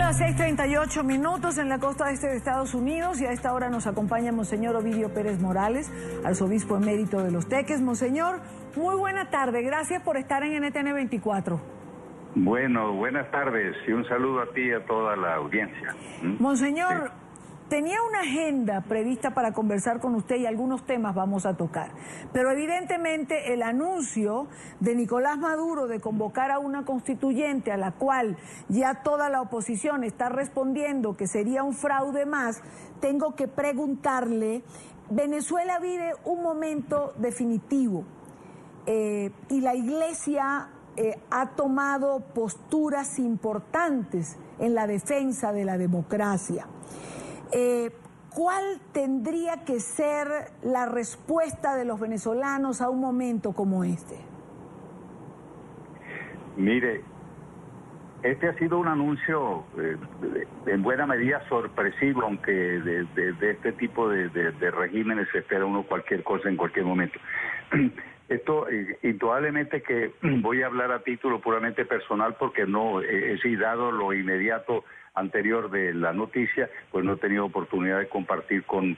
las 6:38 en la costa este de Estados Unidos, y a esta hora nos acompaña Monseñor Ovidio Pérez Morales, arzobispo emérito de Los Teques. Monseñor, muy buena tarde, gracias por estar en NTN 24. Bueno, buenas tardes y un saludo a ti y a toda la audiencia. Monseñor, tenía una agenda prevista para conversar con usted y algunos temas vamos a tocar, pero evidentemente el anuncio de Nicolás Maduro de convocar a una constituyente a la cual ya toda la oposición está respondiendo que sería un fraude más, tengo que preguntarle, Venezuela vive un momento definitivo y la Iglesia ha tomado posturas importantes en la defensa de la democracia. ¿Cuál tendría que ser la respuesta de los venezolanos a un momento como este? Mire, este ha sido un anuncio en buena medida sorpresivo, aunque de este tipo de regímenes se espera uno cualquier cosa en cualquier momento. Esto, indudablemente que voy a hablar a título puramente personal porque no he dado lo inmediato anterior de la noticia, pues no he tenido oportunidad de compartir con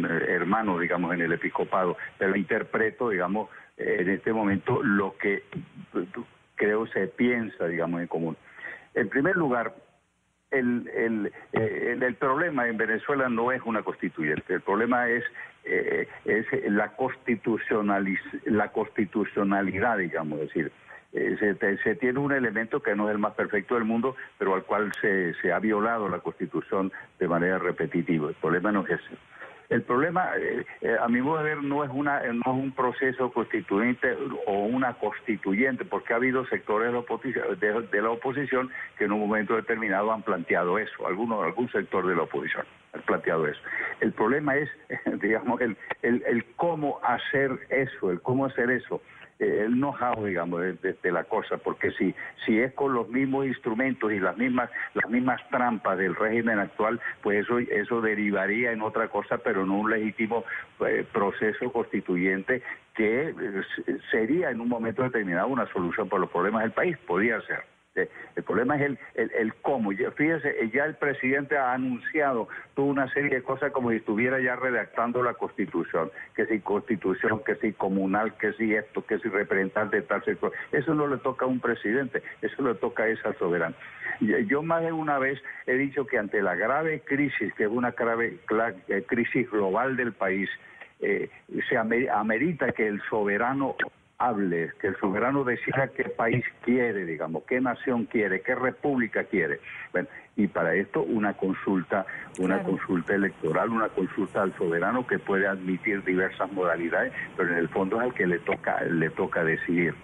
hermanos, digamos, en el episcopado, pero interpreto, digamos, en este momento lo que creo se piensa, digamos, en común. En primer lugar, el problema en Venezuela no es una constituyente, el problema es la constitucionalidad, digamos, es decir, se tiene un elemento que no es el más perfecto del mundo, pero al cual se ha violado la Constitución de manera repetitiva. El problema no es ese. El problema, a mi modo de ver, no es un proceso constituyente o una constituyente, porque ha habido sectores de la oposición que en un momento determinado han planteado eso, algún sector de la oposición ha planteado eso. El problema es, digamos, el cómo hacer eso, el know-how, digamos, de la cosa, porque si es con los mismos instrumentos y las mismas trampas del régimen actual, pues eso derivaría en otra cosa, pero no un legítimo proceso constituyente que sería en un momento determinado una solución para los problemas del país, podría ser. El problema es el cómo. Fíjese, ya el presidente ha anunciado toda una serie de cosas como si estuviera ya redactando la Constitución, que si Constitución, que si comunal, que si esto, que si representante de tal sector. Eso no le toca a un presidente, eso le toca al soberano. Yo más de una vez he dicho que ante la grave crisis, que es una grave crisis global del país, se amerita que el soberano hable, que el soberano decida qué país quiere, digamos, qué nación quiere, qué república quiere. Bueno, y para esto una consulta electoral, una consulta al soberano que puede admitir diversas modalidades, pero en el fondo es al que le toca decidir.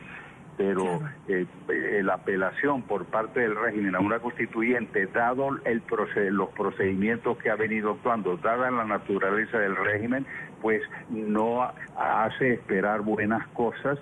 Pero la apelación por parte del régimen a una constituyente, dado los procedimientos que ha venido actuando, dada la naturaleza del régimen, pues no hace esperar buenas cosas,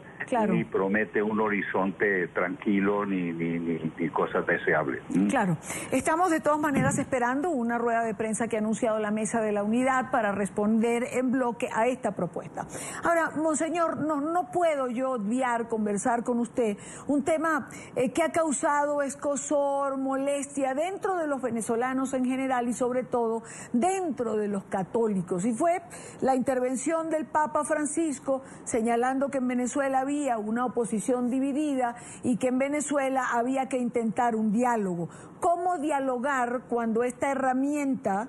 ni promete un horizonte tranquilo ni cosas deseables. Claro, estamos de todas maneras esperando una rueda de prensa que ha anunciado la Mesa de la Unidad para responder en bloque a esta propuesta. Ahora, Monseñor, no puedo yo obviar conversar con usted un tema que ha causado escozor, molestia dentro de los venezolanos en general y sobre todo dentro de los católicos, y fue la intervención del Papa Francisco señalando que en Venezuela había una oposición dividida y que en Venezuela había que intentar un diálogo. ¿Cómo dialogar cuando esta herramienta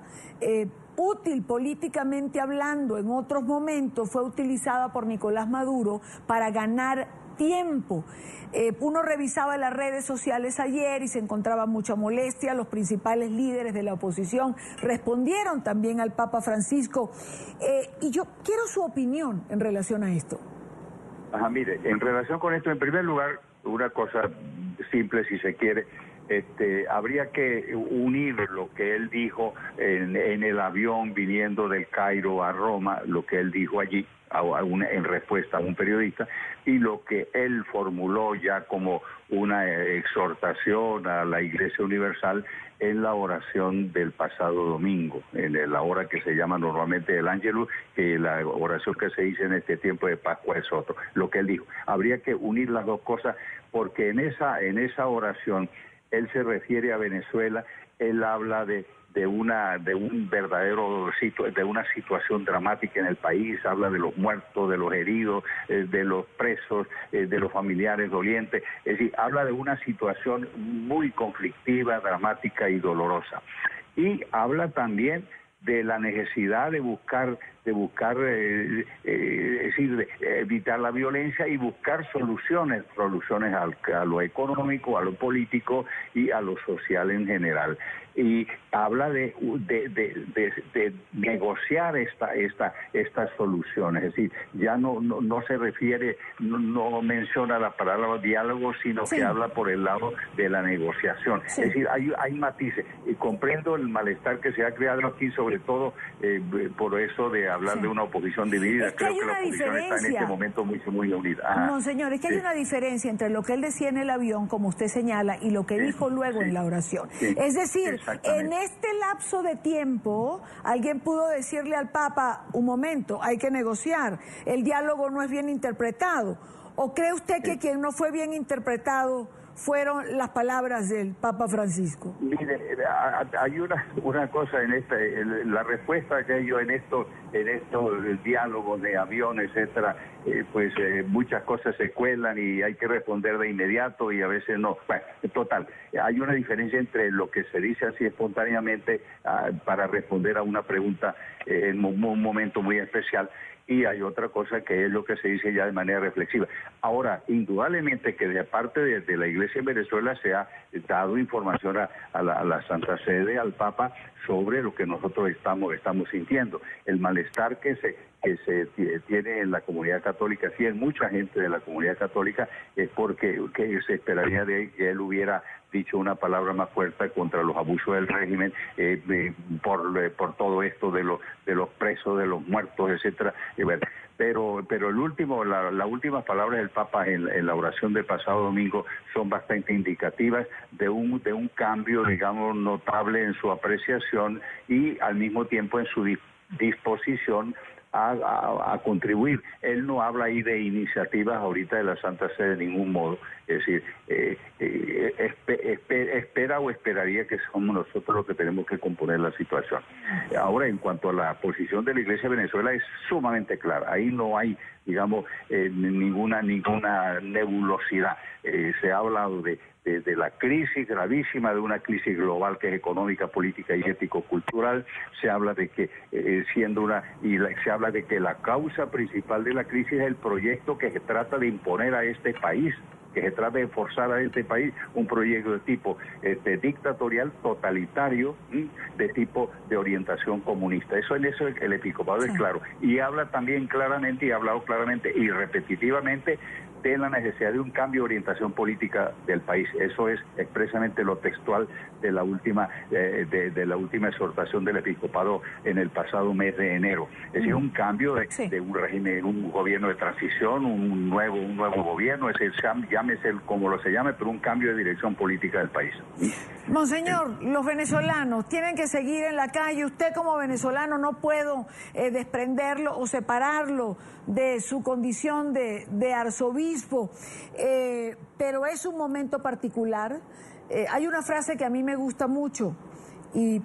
útil políticamente hablando en otros momentos fue utilizada por Nicolás Maduro para ganar tiempo? Uno revisaba las redes sociales ayer y se encontraba mucha molestia. Los principales líderes de la oposición respondieron también al Papa Francisco. Y yo quiero su opinión en relación a esto. Mire, en relación con esto, en primer lugar, una cosa simple, si se quiere, habría que unir lo que él dijo en el avión viniendo del Cairo a Roma, lo que él dijo allí en respuesta a un periodista, y lo que él formuló ya como una exhortación a la Iglesia Universal en la oración del pasado domingo, en la hora que se llama normalmente el Ángelus, que la oración que se dice en este tiempo de Pascua es otro. Lo que él dijo, habría que unir las dos cosas, porque en esa oración él se refiere a Venezuela, él habla de una situación dramática en el país, habla de los muertos, de los heridos, de los presos, de los familiares dolientes, es decir, habla de una situación muy conflictiva, dramática y dolorosa. Y habla también de la necesidad de buscar evitar la violencia y buscar soluciones a lo económico, a lo político y a lo social en general. Y habla de negociar estas soluciones, es decir, ya no se refiere, no menciona la palabra diálogo, sino que habla por el lado de la negociación. Sí. Es decir, hay matices. Y comprendo el malestar que se ha creado aquí, sobre todo por eso de hablar de una oposición dividida. Creo que la oposición está en este momento muy unida. Monseñor, es que hay una diferencia entre lo que él decía en el avión, como usted señala, y lo que dijo luego en la oración. Es decir, en este lapso de tiempo, alguien pudo decirle al Papa, un momento, hay que negociar, el diálogo no es bien interpretado. ¿O cree usted que quien no fue bien interpretado fueron las palabras del Papa Francisco? Mire, hay una cosa en la respuesta que yo en estos diálogos de avión, etcétera, muchas cosas se cuelan y hay que responder de inmediato y a veces no. Bueno, total, hay una diferencia entre lo que se dice así espontáneamente para responder a una pregunta en un momento muy especial, y hay otra cosa que es lo que se dice ya de manera reflexiva. Ahora, indudablemente que de parte de la Iglesia en Venezuela se ha dado información a la Santa Sede, al Papa, sobre lo que nosotros estamos sintiendo. El malestar que se tiene en la comunidad católica, sí, en mucha gente de la comunidad católica, es porque se esperaría de que él hubiera dicho una palabra más fuerte contra los abusos del régimen, por todo esto de los presos, de los muertos, etcétera. Pero las últimas palabras del Papa en la oración del pasado domingo son bastante indicativas de un cambio, digamos, notable en su apreciación y al mismo tiempo en su disposición a contribuir. Él no habla ahí de iniciativas ahorita de la Santa Sede de ningún modo. Es decir, espera o esperaría que somos nosotros los que tenemos que componer la situación. Ahora, en cuanto a la posición de la Iglesia de Venezuela, es sumamente clara. Ahí no hay, digamos, ninguna nebulosidad. Se ha hablado de la crisis gravísima, de una crisis global que es económica, política y ético-cultural. Se habla de que se habla de que la causa principal de la crisis es el proyecto que se trata de imponer a este país, que se trata de forzar a este país un proyecto de tipo dictatorial, totalitario, de tipo de orientación comunista. Eso el episcopado es claro. Y habla también claramente, y ha hablado claramente y repetitivamente, de la necesidad de un cambio de orientación política del país. Eso es expresamente lo textual de la última exhortación del episcopado en el pasado mes de enero. Es decir, un cambio de un régimen, un gobierno de transición, un nuevo gobierno, es decir, llámese como lo se llame, pero un cambio de dirección política del país. Monseñor, los venezolanos tienen que seguir en la calle. Usted como venezolano no puedo desprenderlo o separarlo de su condición de arzobispo, pero es un momento particular. Hay una frase que a mí me gusta mucho y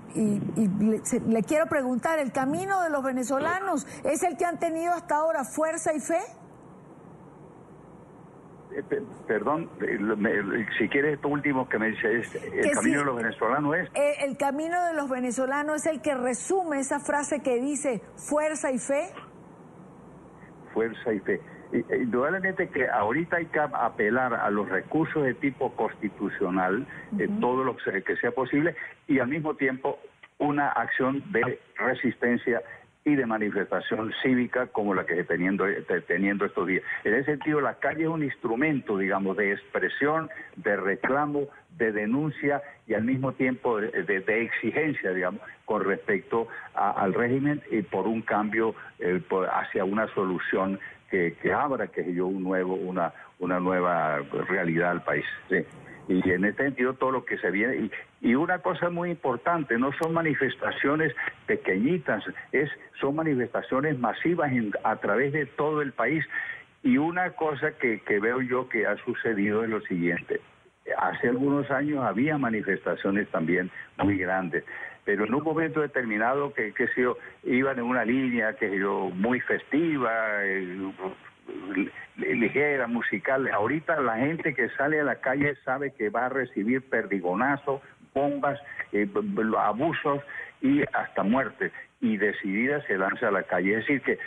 le quiero preguntar, ¿el camino de los venezolanos es el que han tenido hasta ahora, fuerza y fe? Perdón, si quieres esto último que me dices, ¿el camino de los venezolanos es? El camino de los venezolanos es el que resume esa frase que dice fuerza y fe. Fuerza y fe. Indudablemente que ahorita hay que apelar a los recursos de tipo constitucional, todo lo que sea posible, y al mismo tiempo una acción de resistencia y de manifestación cívica como la que teniendo estos días. En ese sentido, la calle es un instrumento, digamos, de expresión, de reclamo, de denuncia y al mismo tiempo de exigencia, digamos, con respecto al régimen y por un cambio hacia una solución que abra, que yo, una nueva realidad al país. Sí. Y en este sentido todo lo que se viene, y una cosa muy importante, no son manifestaciones pequeñitas, son manifestaciones masivas a través de todo el país. Y una cosa que veo yo que ha sucedido es lo siguiente: Hace algunos años había manifestaciones también muy grandes, pero en un momento determinado que sé yo, iban en una línea que yo muy festiva, ligera, musical. Ahorita la gente que sale a la calle sabe que va a recibir perdigonazos, bombas, abusos y hasta muerte, y decidida se lanza a la calle. Es decir, que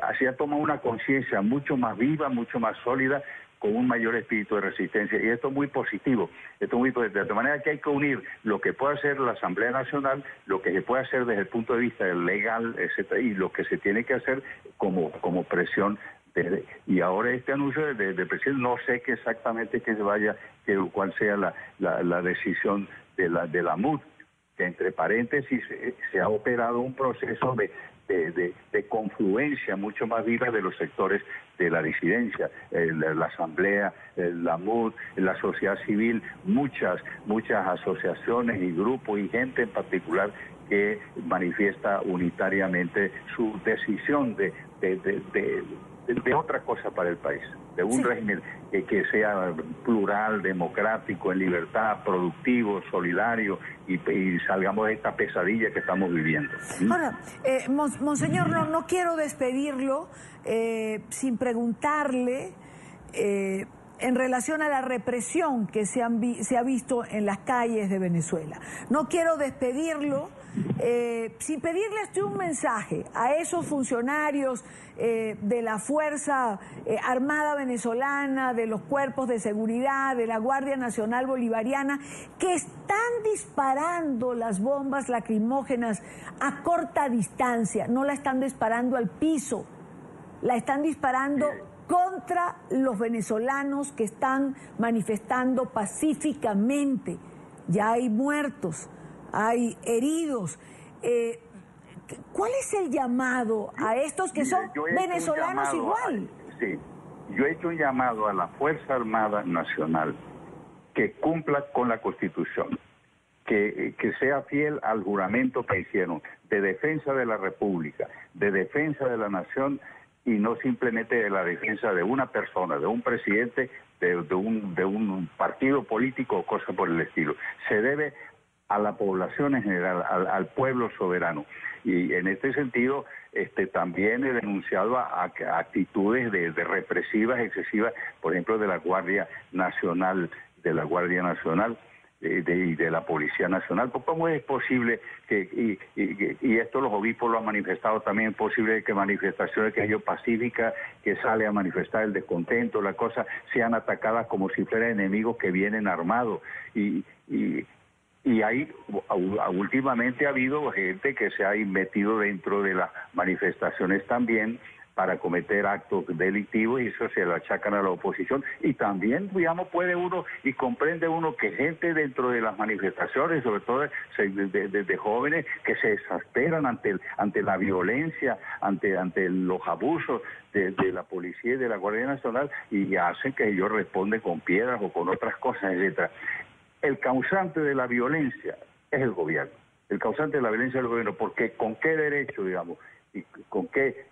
así ha tomado una conciencia mucho más viva, mucho más sólida, con un mayor espíritu de resistencia, y esto es muy positivo, de manera que hay que unir lo que puede hacer la Asamblea Nacional, lo que se puede hacer desde el punto de vista legal, etcétera, y lo que se tiene que hacer como presión. Y ahora este anuncio de presidente, no sé qué exactamente cuál sea la decisión de la MUD, que entre paréntesis se ha operado un proceso de confluencia mucho más viva de los sectores de la disidencia, la Asamblea, la MUD, la sociedad civil, muchas asociaciones y grupos y gente en particular que manifiesta unitariamente su decisión de otra cosa para el país, de un régimen que sea plural, democrático, en libertad, productivo, solidario, y salgamos de esta pesadilla que estamos viviendo. Ahora, monseñor, no quiero despedirlo sin preguntarle en relación a la represión que se ha visto en las calles de Venezuela. No quiero despedirlo sin pedirle un mensaje a esos funcionarios de la Fuerza Armada Venezolana, de los cuerpos de seguridad, de la Guardia Nacional Bolivariana, que están disparando las bombas lacrimógenas a corta distancia, no la están disparando al piso, la están disparando contra los venezolanos que están manifestando pacíficamente. Ya hay muertos, hay heridos. ¿Cuál es el llamado a estos que son venezolanos igual? Sí, yo he hecho un llamado a la Fuerza Armada Nacional que cumpla con la Constitución, que sea fiel al juramento que hicieron de defensa de la República, de defensa de la nación, y no simplemente de la defensa de una persona, de un presidente, de un partido político o cosa por el estilo. Se debe a la población en general, al pueblo soberano. Y en este sentido, también he denunciado a actitudes de represivas, excesivas, por ejemplo, de la Guardia Nacional, y de la Policía Nacional. ¿Cómo es posible que, y esto los obispos lo han manifestado también, es posible que manifestaciones que ellos pacíficas, que sale a manifestar el descontento, la cosa, sean atacadas como si fueran enemigos que vienen armados? Y ahí últimamente ha habido gente que se ha metido dentro de las manifestaciones también para cometer actos delictivos, y eso se lo achacan a la oposición. Y también, digamos, puede uno y comprende uno que gente dentro de las manifestaciones, sobre todo de jóvenes, que se exasperan ante la violencia, ante los abusos de la policía y de la Guardia Nacional, y hacen que ellos responden con piedras o con otras cosas, etcétera. El causante de la violencia es el gobierno. El causante de la violencia es el gobierno, porque ¿con qué derecho, digamos, y con qué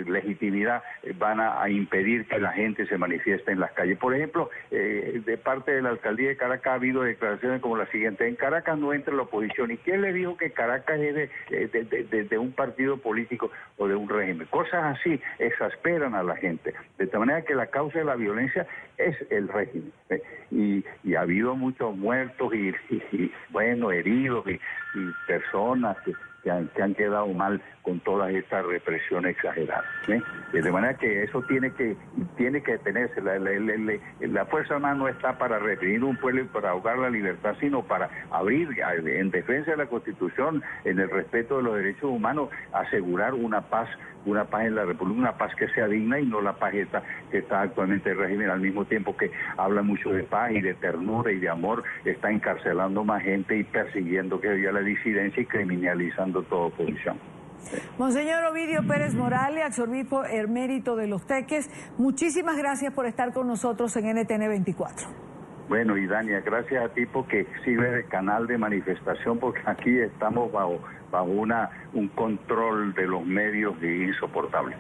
legitimidad van a impedir que la gente se manifieste en las calles? Por ejemplo, de parte de la alcaldía de Caracas ha habido declaraciones como la siguiente: en Caracas no entra la oposición. ¿Y quién le dijo que Caracas es de un partido político o de un régimen? Cosas así exasperan a la gente, de tal manera que la causa de la violencia es el régimen. Y ha habido muchos muertos y bueno, heridos y personas que han quedado mal con toda esta represión exagerada. De manera que eso tiene que detenerse. La Fuerza Armada no está para reprimir un pueblo y para ahogar la libertad, sino para abrir, en defensa de la Constitución, en el respeto de los derechos humanos, asegurar una paz en la República, una paz que sea digna, y no la paz esta que está actualmente el régimen, al mismo tiempo que habla mucho de paz y de ternura y de amor, está encarcelando más gente y persiguiendo que haya la disidencia y criminalizando toda oposición. Monseñor Ovidio Pérez Morales, arzobispo emérito de Los Teques, muchísimas gracias por estar con nosotros en NTN 24. Bueno, y Dania, gracias a ti porque sirve de canal de manifestación, porque aquí estamos bajo un control de los medios insoportable.